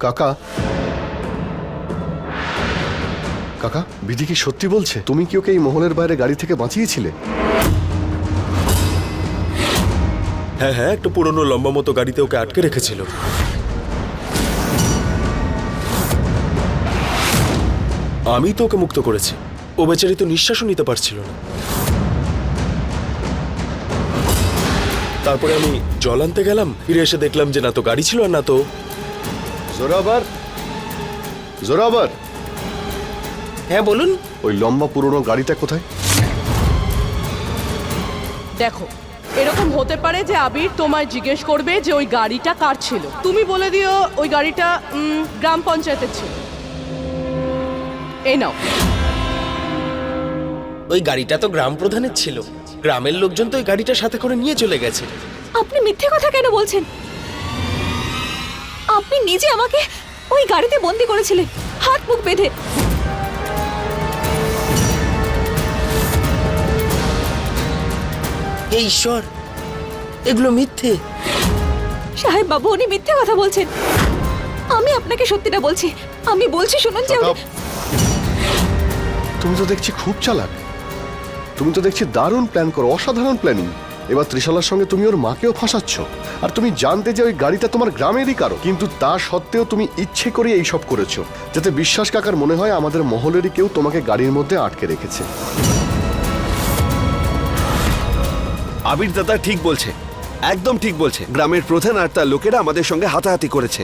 কাকা, কাকা, বিধি কি সত্যি বলছে? তুমি কি ওকে এই মহলের বাইরে গাড়ি থেকে বাঁচিয়েছিলে? হ্যাঁ হ্যাঁ, একটা পুরনো লম্বা মতো গাড়িতে ওকে আটকে রেখেছিল। আমি তো ওকে মুক্ত করেছি। ও বেচারি তো নিঃশ্বাসও নিতে পারছিল না। তারপরে আমি জল আনতে গেলাম, ফিরে এসে দেখলাম যে না তো গাড়ি ছিল আর না তো। জোরাবার, জোরাবার, হ্যাঁ বলুন। ওই লম্বা পুরনো গাড়িটা কোথায়? দেখো, এরকম হতে পারে যে আবির তোমায় জিজ্ঞেস করবে যে ওই গাড়িটা কার ছিল। তুমি বলে দিও ওই গাড়িটা গ্রাম পঞ্চায়েতের ছিল। এই নাও। ওই গাড়িটা তো গ্রাম প্রধানের ছিল। গ্রামের লোকজন তো ওই গাড়িটা সাথে করে নিয়ে চলে গেছে। আপনি মিথ্যে কথা কেন বলছেন? আপনি নিজে আমাকে ওই গাড়িতে বন্দি করেছিলেন, হাত মুখ বেঁধে। হে ঈশ্বর, এগুলো মিথ্যে। সাহেব বাবু, উনি মিথ্যে কথা বলছেন। আমি আপনাকে সত্যিটা বলছি। আমি বলছি, শুনুন যে কাকা, তুমি তো দেখছি খুব চালাক। তুমি তো দেখছি দারুণ প্ল্যান করো, অসাধারণ প্ল্যানিং। এবার ত্রিশালার সঙ্গে তুমি ওর মাকেও ফাঁসাচ্ছ। আর তুমি জানতে যে ওই গাড়িটা তোমার গ্রামেরই কারো, কিন্তু তা সত্ত্বেও তুমি ইচ্ছে করে এইসব করেছো, যাতে বিশ্বাস কাকার মনে হয় আমাদের মহলেরই কেউ তোমাকে গাড়ির মধ্যে আটকে রেখেছে। আবির দাদা ঠিক বলছে, একদম ঠিক বলছে। গ্রামের প্রধান আর তার লোকেরা আমাদের সঙ্গে হাতাহাতি করেছে।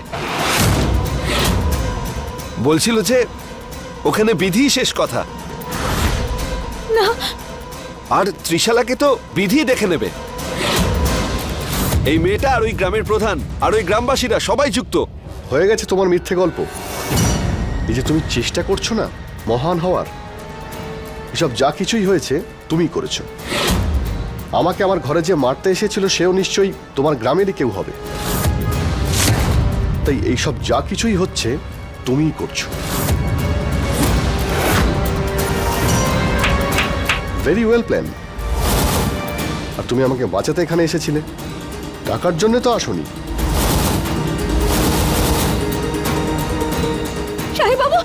বলছিল যে ওখানে বিধি শেষ কথা। না, আর ত্রিশালাকে তো বিধি দেখে নেবে। এই মেয়েটা আর ওই গ্রামের প্রধান আর ওই গ্রামবাসীরা সবাই যুক্ত। হয়ে গেছে তোমার মিথ্যে গল্প। এই যে তুমি চেষ্টা করছো না মহান হওয়ার, এসব যা কিছুই হয়েছে তুমিই করেছো। আমাকে আমার ঘরে যে মারতে এসেছিল সেও নিশ্চয়ই তোমার গ্রামেরই কেউ হবে। তাই এইসব যা কিছুই হচ্ছে তুমিই করছো। Very well plan. আর তুমি আমাকে বাঁচাতে এখানে এসেছিলে, টাকার জন্য তো আসোনি। সাহেব বাবু,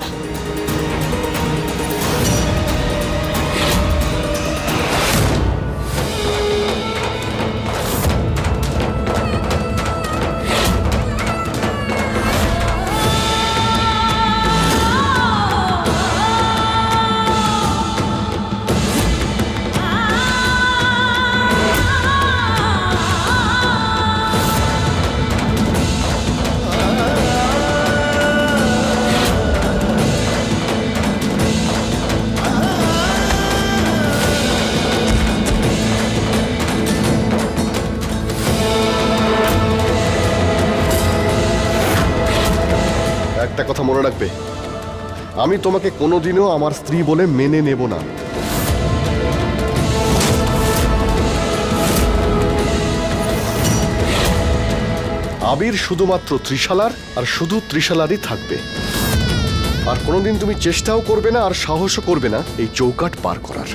একটা কথা মনে রাখবে, আমি তোমাকে কোনোদিনও আমার স্ত্রী বলে মেনে নেব না। আবির শুধুমাত্র ত্রিশালার আর শুধু ত্রিশালারই থাকবে। আর কোনোদিন তুমি চেষ্টাও করবে না আর সাহসও করবে না এই চৌকাট পার করার।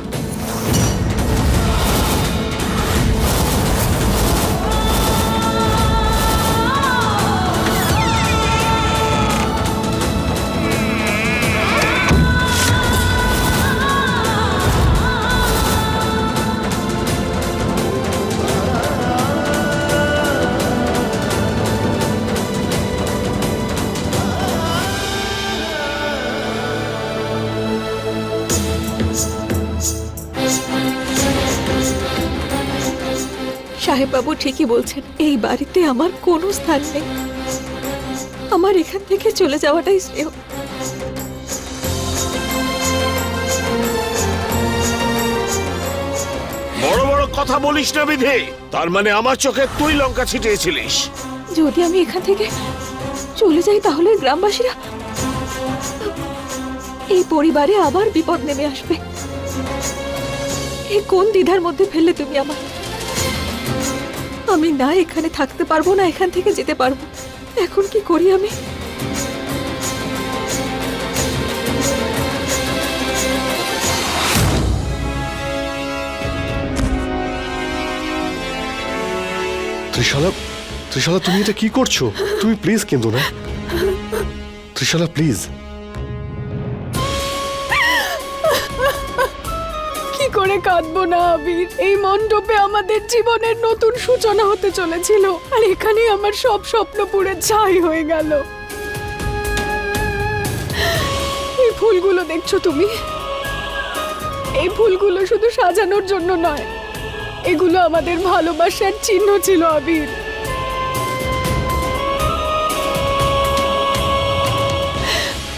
সাহেব বাবু ঠিকই বলছেন। এই বাড়িতে আমার কোনো স্থান নেই। আমার এখান থেকে চলে যাওয়াটাই শ্রেয়। বড় বড় কথা বলিস না বিধি। তার মানে আমার চোখে তুই লঙ্কা ছিটিয়েছিলিস। যদি আমি এখান থেকে চলে যাই তাহলে গ্রামবাসীরা, এই পরিবারে আবার বিপদ নেমে আসবে। এই কোন দ্বিধার মধ্যে ফেললে তুমি আমার। আমি না এখানে থাকতে পারবো না এখান থেকে যেতে পারবো। এখন কি করি আমি? ত্রিশালা, ত্রিশালা, তুমি এটা কি করছো? তুমি প্লিজ কেঁদো না। ত্রিশালা প্লিজ। কি করে কাঁদবো না আবির? এই মণ্ডপে আমাদের জীবনের নতুন সূচনা হতে চলেছিল, আর এখানে আমার সব স্বপ্ন পুড়ে ছাই হয়ে গেল। এই ফুলগুলো দেখছো তুমি? এই ফুলগুলো শুধু সাজানোর জন্য নয়, এগুলো আমাদের ভালোবাসার চিহ্ন ছিল আবির।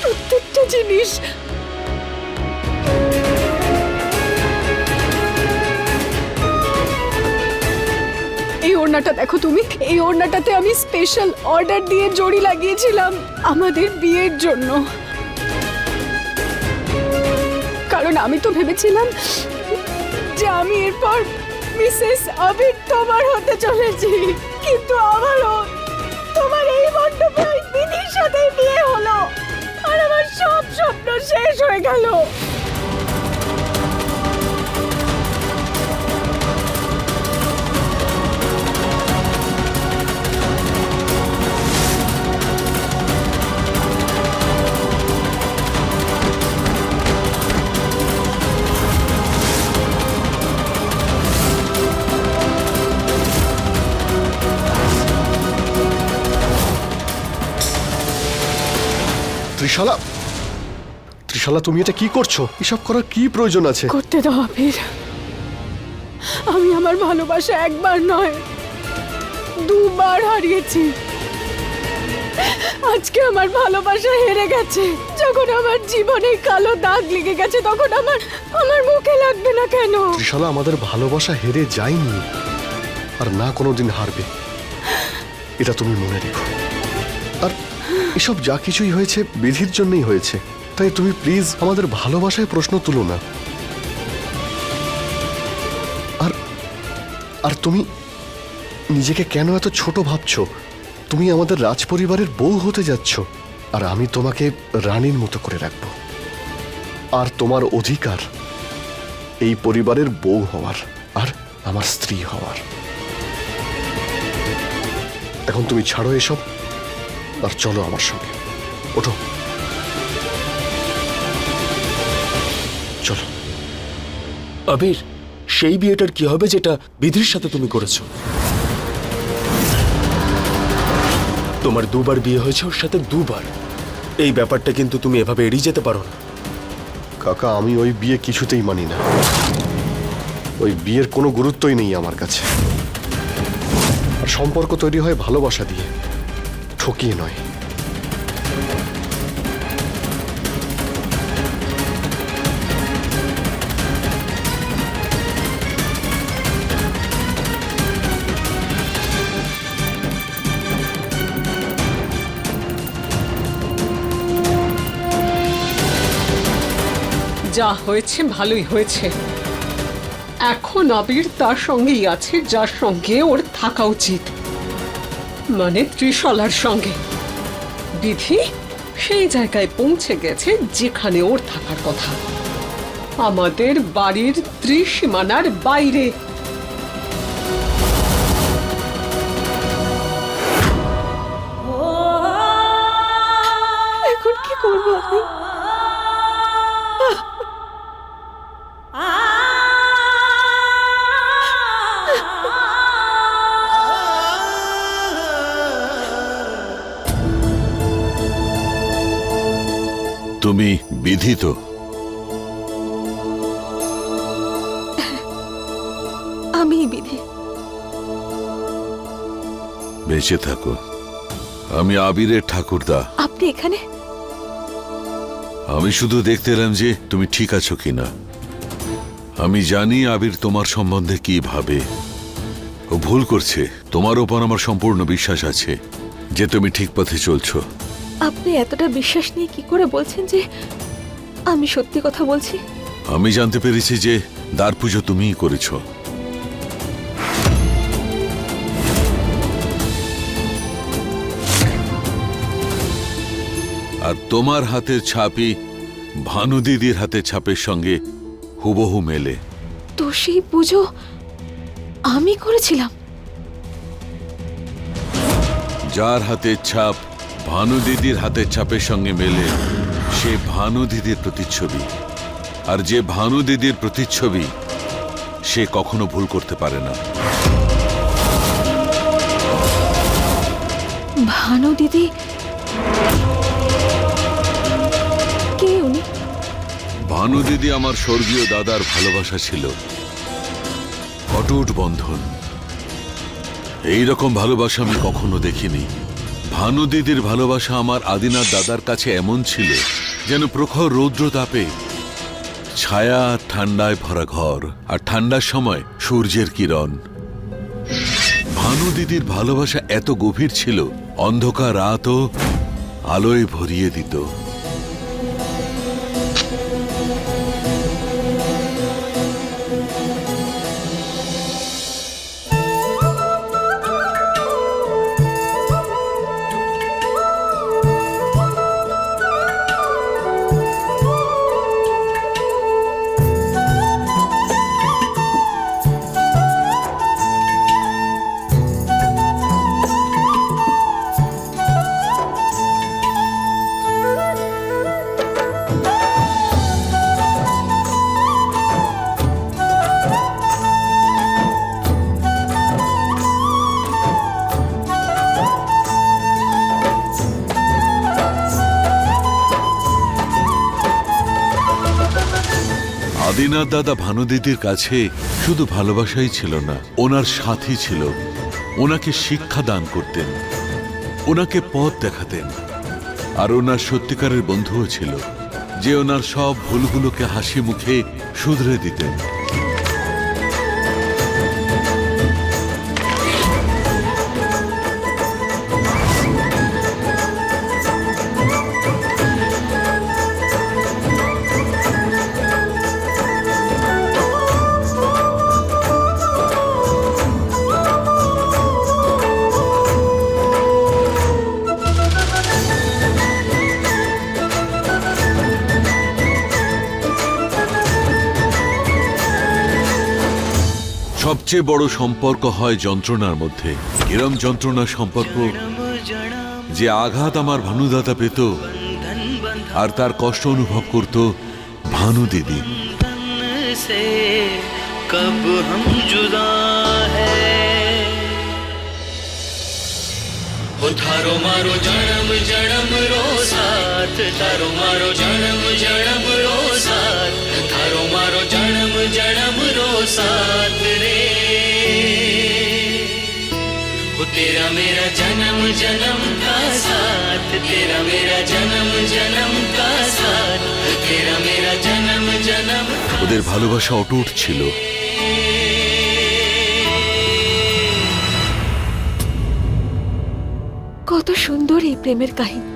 প্রত্যেকটা জিনিস এই ওড়নাটা দেখো তুমি, এই ওড়নাটাতে আমি স্পেশাল অর্ডার দিয়ে জড়ি লাগিয়েছিলাম আমাদের বিয়ের জন্য। কারণ আমি তো ভেবেছিলাম যে আমি এরপর মিসেস আবির তোমার হতে চলেছি, কিন্তু আমারও তোমার এই মণ্ডপে ওই বিধির সাথে বিয়ে হলো, আর আমার সব স্বপ্ন শেষ হয়ে গেল। ত্রিশালা, ত্রিশালা তুমি এটা কি করছো? এসব করার কি প্রয়োজন আছে? করতে দাও আবির। আমি আমার ভালোবাসা একবার নয়, দুবার হারিয়েছি। আজকে আমার ভালোবাসা হেরে গেছে। যখন আমার জীবনে কালো দাগ লেগে গেছে, তখন আমার মুখে লাগবে না কেন? ত্রিশালা, আমাদের ভালোবাসা হেরে যায়নি, আর না কোনোদিন হারবে, এটা তুমি মনে রেখো। আর এসব যা কিছুই হয়েছে বিধির জন্যই হয়েছে, তাই তুমি প্লিজ আমাদের ভালোবাসায় প্রশ্ন তুলো না। আর আর তুমি নিজেকে কেন এত ছোট ভাবছো? তুমি আমাদের রাজপরিবারের বউ হতে যাচ্ছ, আর আমি তোমাকে রানীর মতো করে রাখবো। আর তোমার অধিকার এই পরিবারের বউ হওয়ার আর আমার স্ত্রী হওয়ার। এখন তুমি ছাড়ো এসব আর চলো আমার সঙ্গে, ওঠো, চলো। আবির, সেই বিয়েটার কি হবে যেটা বিধির সাথে তুমি করেছো? তোমার দুবার বিয়ে হয়েছে ওর সাথে, দুবার। এই ব্যাপারটা কিন্তু তুমি এভাবে এড়িয়ে যেতে পারো না। কাকা, আমি ওই বিয়ে কিছুতেই মানি না। ওই বিয়ের কোনো গুরুত্বই নেই আমার কাছে। আর সম্পর্ক তৈরি হয় ভালোবাসা দিয়ে, ঠকিয়ে নয়। যা হয়েছে ভালোই হয়েছে। এখন আবির তার সঙ্গেই আছে যার সঙ্গে ওর থাকা উচিত, মানে ত্রিশলার সঙ্গে। বিধি সেই জায়গায় পৌঁছে গেছে যেখানে ওর থাকার কথা, আমাদের বাড়ির ত্রিসীমানার বাইরে। এখন কি করবো আমি? তুমি বিধি তো? আমি বিধি। বেঁচে থাকো। আমি আবিরের ঠাকুরদা। আপনি এখানে? আমি শুধু দেখতে এলাম যে তুমি ঠিক আছো কিনা। আমি জানি আবির তোমার সম্বন্ধে কি ভাবে। ও ভুল করছে। তোমার ওপর আমার সম্পূর্ণ বিশ্বাস আছে যে তুমি ঠিক পথে চলছো। আপনি এতটা বিশ্বাস নিয়ে কি করে বলছেন যে আমি সত্যি কথা বলছি? আমি জানতে পেরেছি যে দ্বার পুজো তুমিই করেছো। আর তোমার হাতের ছাপই ভানু দিদির হাতের ছাপের সঙ্গে হুবহু মেলে। তো সেই পুজো আমি করেছিলাম? যার হাতের ছাপ ভানু দিদির হাতের ছাপের সঙ্গে মেলে সে ভানু দিদির প্রতিচ্ছবি। আর যে ভানু দিদির প্রতিচ্ছবি সে কখনো ভুল করতে পারে না। ভানু দিদি কে উনি? ভানু দিদি আমার স্বর্গীয় দাদার ভালোবাসা ছিল, অটুট বন্ধন। এই রকম ভালোবাসা আমি কখনো দেখিনি। ভানু দিদির ভালোবাসা আমার আদিনাথ দাদার কাছে এমন ছিল যেন প্রখর রৌদ্র তাপে ছায়া ঠান্ডায় ভরা ঘর, আর ঠান্ডার সময় সূর্যের কিরণ। ভানু দিদির ভালোবাসা এত গভীর ছিল, অন্ধকার রাতও আলোয় ভরিয়ে দিত। আদিনাথ দাদা ভানু দিদির কাছে শুধু ভালোবাসাই ছিল না, ওনার সাথী ছিল। ওনাকে শিক্ষা দান করতেন, ওনাকে পথ দেখাতেন। আর ওনার সত্যিকারের বন্ধুও ছিল, যে ওনার সব ভুলগুলোকে হাসি মুখে শুধরে দিতেন। সবচেয়ে বড় সম্পর্ক হয় যন্ত্রণার মধ্যে। এরম যন্ত্রণার সম্পর্ক যে আঘাত আমার ভানুদাদা পেত আর তার কষ্ট অনুভব করত ভানু দিদি। कब हम जुदा है वो थारो मारो जन्म जन्म रो साथ, थारो मारो जन्म जन्म रो साथ, थारो मारो जन्म जन्म रो साथ रे। वो तेरा मेरा जन्म जन्म का साथ, तेरा मेरा जन्म जन्म का साथ, तेरा मेरा जन्म जन्म। ওদের ভালোবাসা অটুট ছিল। কত সুন্দর এই প্রেমের কাহিনী।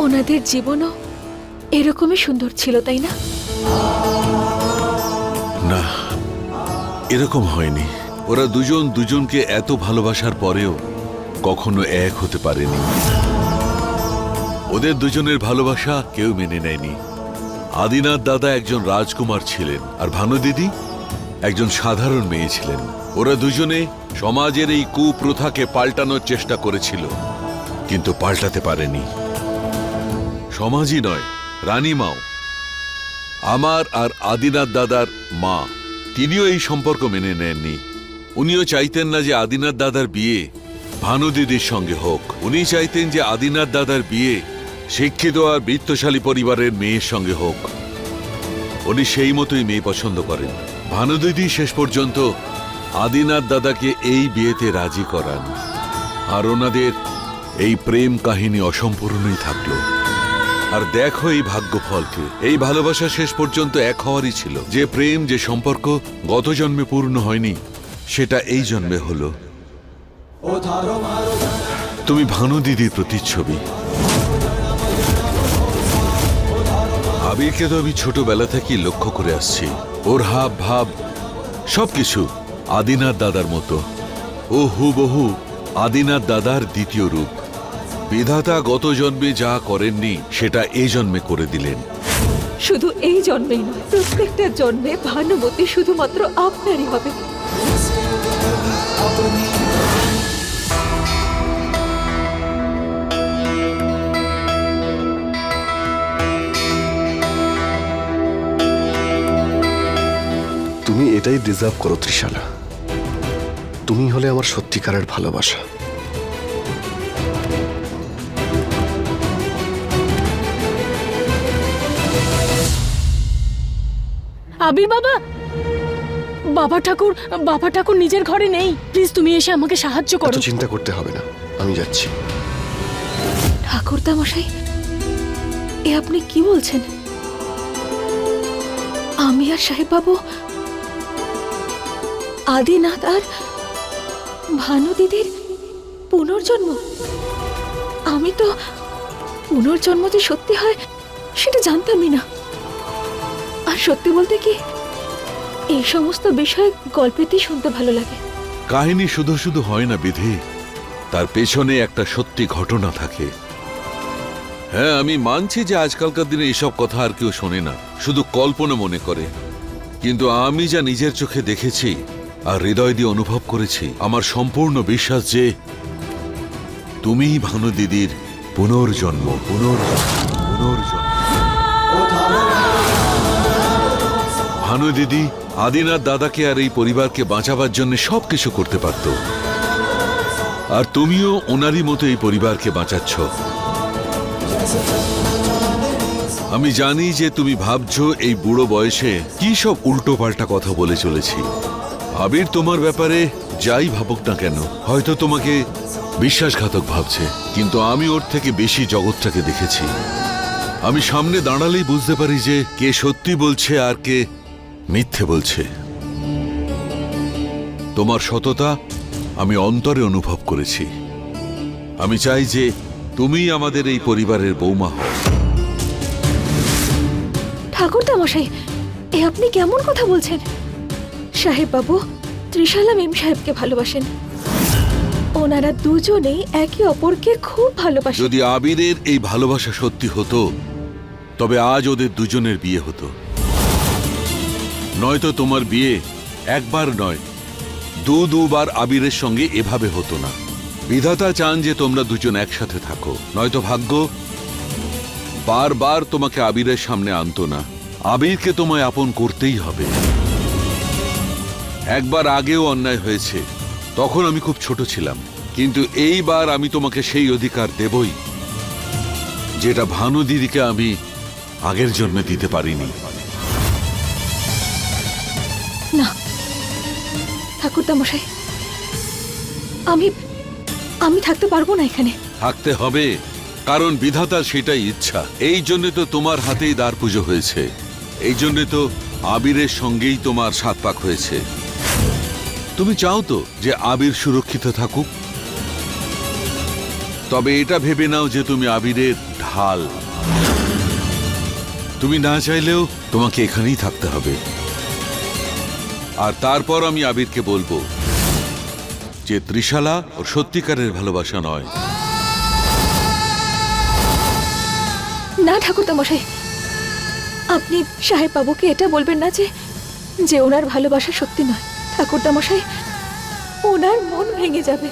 ওনাদের জীবনও এরকমই সুন্দর ছিল, তাই না? না, এরকম হয়নি। ওরা দুজন দুজনকে এত ভালোবাসার পরেও কখনো এক হতে পারেনি। ওদের দুজনের ভালোবাসা কেউ মেনে নেয়নি। আদিনাথ দাদা একজন রাজকুমার ছিলেন, আর ভানু দিদি একজন সাধারণ মেয়ে ছিলেন। ওরা দুজনে সমাজের এই কুপ্রথাকে পাল্টানোর চেষ্টা করেছিল, কিন্তু পাল্টাতে পারেনি। সমাজই নয়, রানীমাও, আমার আর আদিনাথ দাদার মা, তিনিও এই সম্পর্ক মেনে নেননি। উনিও চাইতেন না যে আদিনাথ দাদার বিয়ে ভানু দিদির সঙ্গে হোক। উনি চাইতেন যে আদিনাথ দাদার বিয়ে শিক্ষিত আর বিত্তশালী পরিবারের মেয়ের সঙ্গে হোক। উনি সেই মতোই মেয়ে পছন্দ করেন। ভানু দিদি শেষ পর্যন্ত আদিনাথ দাদাকে এই বিয়েতে রাজি করান, আর ওনাদের এই প্রেম কাহিনী অসম্পূর্ণই থাকলো। আর দেখো এই ভাগ্যফলকে, এই ভালোবাসা শেষ পর্যন্ত এক হওয়ারই ছিল। যে প্রেম, যে সম্পর্ক গত জন্মে পূর্ণ হয়নি, সেটা এই জন্মে হলো। তুমি ভানু দিদির প্রতিচ্ছবি। আবিরকে তো আমি ছোটবেলা থেকেই লক্ষ্য করে আসছি। ওর হাব ভাব সবকিছু আদিনাথ দাদার মতো। ও হুবহু আদিনাথ দাদার দ্বিতীয় রূপ। বিধাতা গত জন্মে যা করেননি সেটা এই জন্মে করে দিলেন। শুধু এই জন্মেই নয়, প্রত্যেকটা জন্মে ভানুমতি শুধুমাত্র আপনারই হবে। এটাই ডিজার্ভ করো ত্রিশালা। তুমি হলে আমার সত্যিকারের ভালোবাসা। আবির বাবা, বাবা ঠাকুর নিজের ঘরে নেই। প্লিজ তুমি এসে আমাকে সাহায্য এত করো। চিন্তা করতে হবে না, আমি যাচ্ছি। ঠাকুরদা মশাই, এ আপনি কি বলছেন? আমি আর সাহেব বাবু, আদিনাথ আর ভানু দিদির পুনর্জন্ম? আমি তো পুনর্জন্ম যে সত্যি হয় সেটা জানতামই না। আর সত্যি বলতে কি, এই সমস্ত বিষয় গল্পেতেই শুনতে ভালো লাগে। কাহিনী শুধু শুধু হয় না বিধি, তার পেছনে একটা সত্যি ঘটনা থাকে। হ্যাঁ, আমি মানছি যে আজকালকার দিনে এসব কথা আর কেউ শোনে না, শুধু কল্পনা মনে করে। কিন্তু আমি যা নিজের চোখে দেখেছি আর হৃদয় দিয়ে অনুভব করেছি, আমার সম্পূর্ণ বিশ্বাস যে তুমিই ভানু দিদির পুনর্জন্ম। ভানু দিদি আদিনাথ দাদাকে আর এই পরিবারকে বাঁচাবার জন্য সবকিছু করতে পারত, আর তুমিও ওনারই মতো এই পরিবারকে বাঁচাচ্ছ। আমি জানি যে তুমি ভাবছো এই বুড়ো বয়সে কি সব উল্টো পাল্টা কথা বলে চলেছি। আবির তোমার ব্যাপারে যাই ভাবুক না কেন, হয়তো তোমাকে বিশ্বাসঘাতক ভাবছে, কিন্তু আমি ওর থেকে বেশি জগৎটাকে দেখেছি। আমি সামনে দাঁড়ালেই বুঝতে পারি যে কে সত্যি বলছে আর কে মিথ্যে বলছে। তোমার সততা আমি অন্তরে অনুভব করেছি। আমি চাই যে তুমি আমাদের এই পরিবারের বৌমা হও। ঠাকুরদা মশাই, এ আপনি কেমন কথা বলছেন? সাহেব বাবু ত্রিশালা মেম সাহেবকে ভালোবাসেন। ওনারা দুজনেই একে অপরকে খুব ভালোবাসেন। যদি আবিরের এই ভালোবাসা সত্যি হতো, তবে আজ ওদের দুজনের বিয়ে হতো। নয়তো তোমার বিয়ে একবার নয়, দুবার আবিরের সঙ্গে এভাবে হতো না। বিধাতা চান যে তোমরা দুজন একসাথে থাকো, নয়তো ভাগ্য বারবার তোমাকে আবিরের সামনে আনতো না। আবিরকে তোমায় আপন করতেই হবে। একবার আগেও অন্যায় হয়েছে, তখন আমি খুব ছোট ছিলাম, কিন্তু এইবার আমি তোমাকে সেই অধিকার দেবই যেটা ভানু দিদিকে আমি আগের জন্মে দিতে পারিনি। না ঠাকুরদা মশাই, আমি থাকতে পারবো না এখানে। থাকতে হবে, কারণ বিধাতার সেটাই ইচ্ছা। এই জন্য তো তোমার হাতেই দ্বার পুজো হয়েছে, এই জন্য তো আবিরের সঙ্গেই তোমার সাত পাক হয়েছে। তুমি চাও তো যে আবির সুরক্ষিত থাকুক, তবে এটা ভেবে নাও যে তুমি আবিরের ঢাল। তুমি না চাইলেও তোমাকে এখানেই থাকতে হবে। আর তারপর আমি আবিরকে বলবো যে ত্রিশালা ওর সত্যিকারের ভালোবাসা নয়। না ঠাকুরদা মশাই, আপনি সাহেব বাবুকে এটা বলবেন না যে ওনার ভালোবাসা সত্যি নয়। ঠাকুরদা মশাই, ওনার মন ভেঙে যাবে।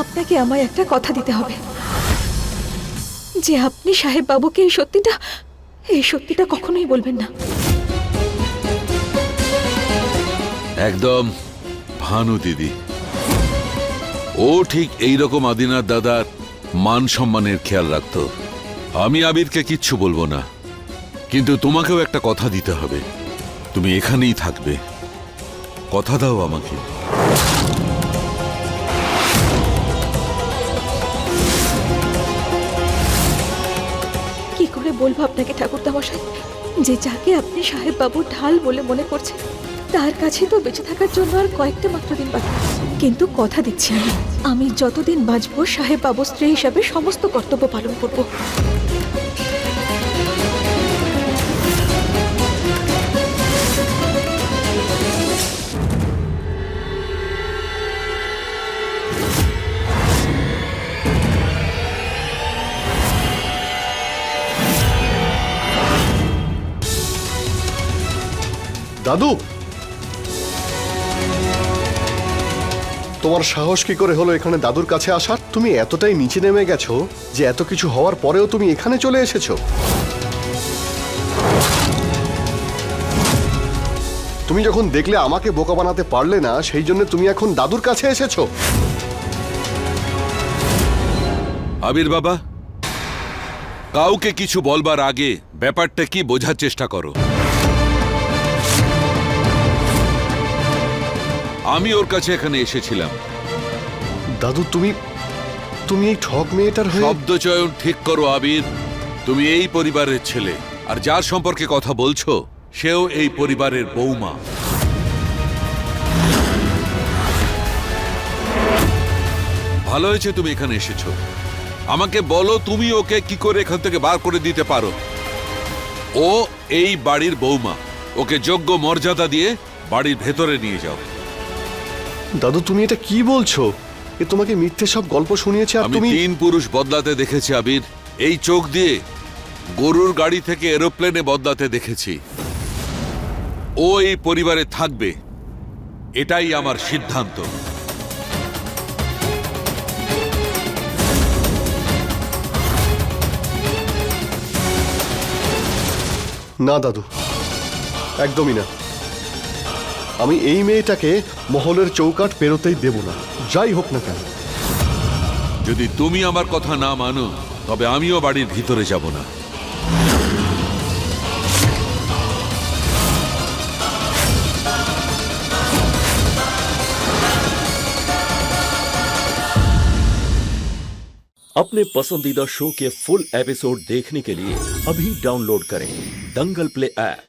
আপনাকে আমায় একটা কথা দিতে হবে যে আপনি সাহেব বাবুকে এই সত্যিটা কখনোই বলবেন না। একদম ভানু দিদি, ও ঠিক এইরকম আদিনাথ দাদার মান সম্মানের খেয়াল রাখত। আমি আবিরকে কিচ্ছু বলবো না, কিন্তু তোমাকেও একটা কথা দিতে হবে। তুমি এখানেই থাকবে, কথা দাও আমাকে। কি করে বলবো আপনাকে ঠাকুরদা মশাই, যে যাকে আপনি সাহেব বাবুর ঢাল বলে মনে করছেন, তার কাছে তো বেঁচে থাকার জন্য আর কয়েকটা মাত্র দিন বাকি। কিন্তু কথা দিচ্ছি, আমি যতদিন বাঁচবো সাহেব বাবু স্ত্রী হিসাবে সমস্ত কর্তব্য পালন করব। দাদু, তোমার সাহস কি করে হলো এখানে দাদুর কাছে আসার? তুমি এতটাই নিচে নেমে গেছো যে এত কিছু হওয়ার পরেও তুমি এখানে চলে এসেছো। তুমি যখন দেখলে আমাকে বোকা বানাতে পারলে না, সেই জন্য তুমি এখন দাদুর কাছে এসেছো। আবির বাবা, কাউকে কিছু বলবার আগে ব্যাপারটা কি বোঝার চেষ্টা করো। আমি ওর কাছে এখানে এসেছিলাম। দাদু তুমি তুমি এই ঠক মেয়েটার হয়ে শব্দচয়ন ঠিক করো আবির। তুমি এই পরিবারের ছেলে, আর যার সম্পর্কে কথা বলছো সেও এই পরিবারের বৌমা। ভালো হয়েছে তুমি এখানে এসেছো। আমাকে বলো, তুমি ওকে কি করে এখান থেকে বার করে দিতে পারো? ও এই বাড়ির বৌমা, ওকে যোগ্য মর্যাদা দিয়ে বাড়ির ভেতরে নিয়ে যাও। দাদু তুমি এটা কি বলছো? এ তোমাকে মিথ্যে সব গল্প শুনিয়েছে আর আমি তুমি 3 পুরুষ বদলাতে দেখেছি আবির, এই চোখ দিয়ে গরুর গাড়ি থেকে এরোপ্লেনে বদলাতে দেখেছি। ও এই পরিবারে থাকবে, এটাই আমার সিদ্ধান্ত। না দাদু, একদমই না। আমি এই মেয়েটাকে মহলের চৌকাঠ পেরোতেই দেব না, যাই হোক না কেন। যদি তুমি আমার কথা না মানো তবে আমিও বাড়ির ভিতরে যাব না। अपने पसंदीदा शो के फुल एपिसोड देखने के लिए अभी डाउनलोड करें दंगल प्ले ऐप।